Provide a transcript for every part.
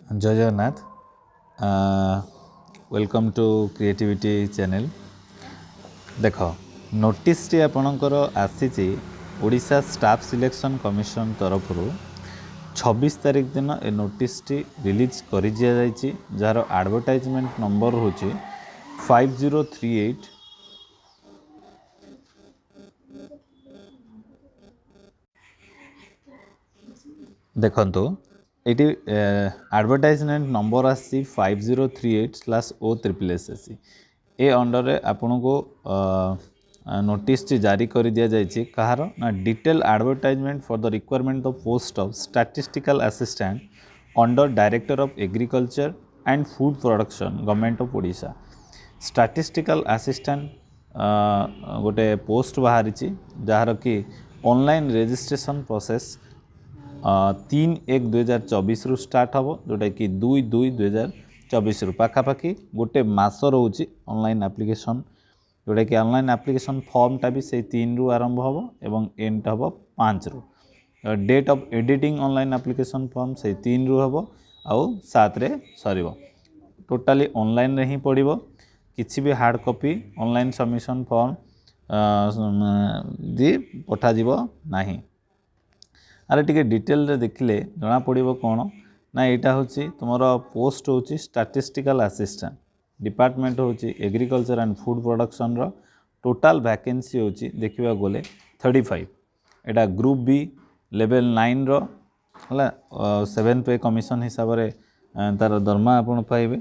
जय Jagannath. Welcome to creativity channel. देख notice टी आपणकर आसी ओडिशा स्टाफ सिलेक्शन कमिशन तरफ 26 तारीख दिन ए नोटिस टी रिलीज कर जार एडवर्टाइजमेंट नंबर हूँ 5038। देखो ये एडवर्टाइजमेंट नंबर आसी 5038/O/SSC ए अंडर आपन को नोटिस जारी कर दि जाइए कहार ना detail advertisement for the requirement the post of statistical assistant under director of agriculture and food production government of Odisha. Statistical assistant गोटे पोस्ट बाहरी जार कि ऑनलाइन रजिस्ट्रेशन प्रोसेस 3/1/2024 रु स्टार्ट हम जोटा कि 2/2/2024 रु पाखापाखि गोटे मास रोचे ऑनलाइन एप्लिकेशन जोटा कि ऑनलाइन एप्लिकेशन फॉर्मटा भी से 3 रु आरंभ हम एवं एंड हम 5 रु। Date of editing online application form से 3 रु हम आउ 7 रे सर। टोटाली ऑनलाइन रे ही पड़ो किसी भी hard copy online submission form दी पठा नहीं। अरे टिके डिटेल रे देखिले जना पड़ो कौन ना यहाँ हूँ तुम पोस्ट हूँ स्टैटिस्टिकल असिस्टेंट डिपार्टमेंट हूँ एग्रीकल्चर एंड फूड प्रोडक्शन रो टोटाल वैकेंसी हूँ देखा गले 35। एटा ग्रुप बी लेवल 9 रो है 7 पे कमिशन हिसाब से तार दरमा आपन पाइबे।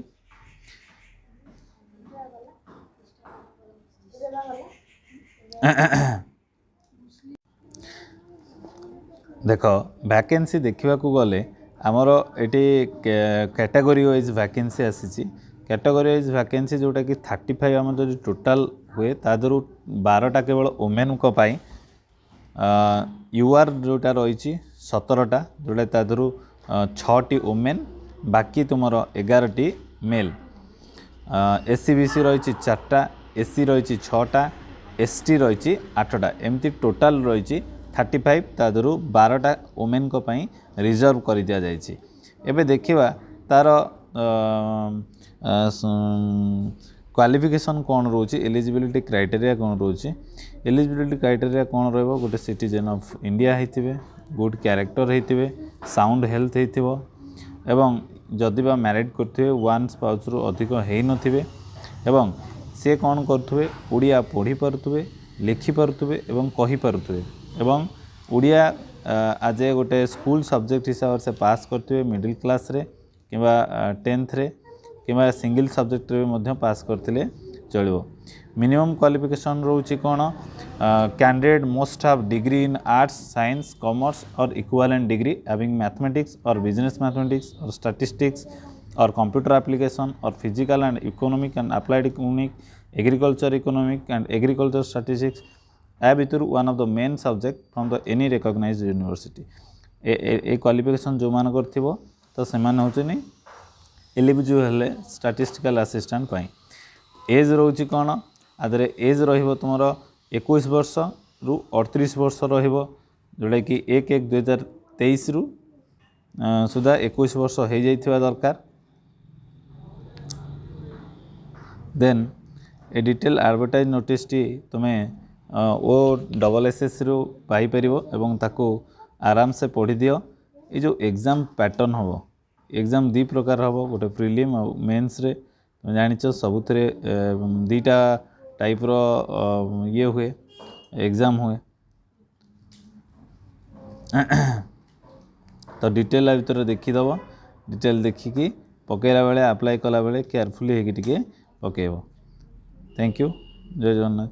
देख वैकेंसी देखा गले आमर ये कैटेगरी वाइज वैकेंसी आसी कैटेगरी वाइज वैकेंसी जोटा कि 35 आम जो टोटाल हुए तादर 12टा केवल ओमेन यूआर जोटा रही 17टा जोटा तादर 6टी ओमेन बाकी तुम 11टी मेल। एससी बीसी रही 4टा एससी रही 6टा एसटी रही 8टा एमती टोटाल रही 35 तादर 12टा ओमेन को पई रिजर्व कर दिया जाइए। एबे देखिबा तार क्वालिफिकेशन कौन रोचे एलिजिबिलिटी क्राइटेरिया कौन रोचे एलिजिबिलिटी क्राइटेरिया कौन रहिबो गोटे सिटीजन ऑफ इंडिया होइथिबे गुड कैरेक्टर होइथिबे साउंड हेल्थ होइथिबो एवं जदि बा मैरिड करथिबे वन स्पाउस रु अधिक हेइ नथिबे एवं से कौन करथुबे ओडिया पढ़ी पारुथुबे लिखि पारुथुबे एवं कहि पारुथुबे एवं ओडिया आज ए गोटे स्कूल सब्जेक्ट हिसाब से पास करते मिडिल क्लास रे किंवा 10th रे किंवा सिंगल सब्जेक्ट रे मध्य पास करते चलो। मिनिमम क्वालिफिकेशन रोचे कौन candidate most have degree in arts science commerce or equivalent degree having mathematics or business mathematics or statistics or computer application or physical and economic and applied economic agriculture economic and agriculture statistics या भितर one of the main subject from the any recognized university a qualification जो मान कर तो से होचनी eligible हेले statistical assistant पाई। एज रोचे कौन आदरे एज रहिबो तुमर 21 वर्ष रु 38 वर्ष रहिबो जोटा कि 1/1/2023 रु सुधा 21 वर्ष हो जाइथिबा दरकार। Then a detail advertise notice टी तुम्हें OSSC रु पाई परिबो एवं ताको आराम से पढ़ी दियो। ये जो एग्जाम पैटर्न हम एग्जाम दी प्रकार हम गोटे प्रिलिम और मेंस रे तुम जानिच सबुथिरे 2टा टाइप रो ये हुए एग्जाम हुए। तो डिटेल भितर देखीदेव डिटेल देखिकी पकेला बेले अप्लाई कला बेले केयरफुली होगी टिके पकेब। Thank you. जय जगन्नाथ।